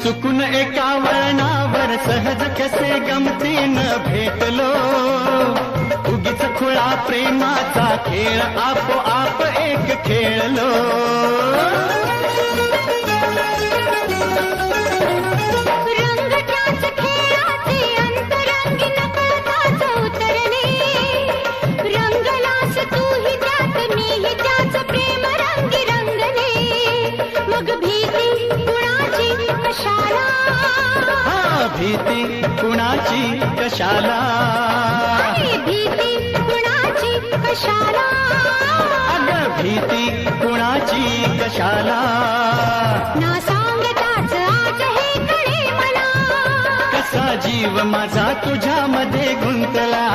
चुकून एका वळणावर सहज कसे गमतीनं भेटलो, उगीच खुळा प्रेमाचा खेळ आपोआप एक खेळलो. भीती कुणाची कशाला, भीती कुणाची कशाला, अगं भीती कुणाची कशाला. ना सांगताच आज हे कळे मला, कसा जीव माझा तुझ्यामध्ये गुंतला.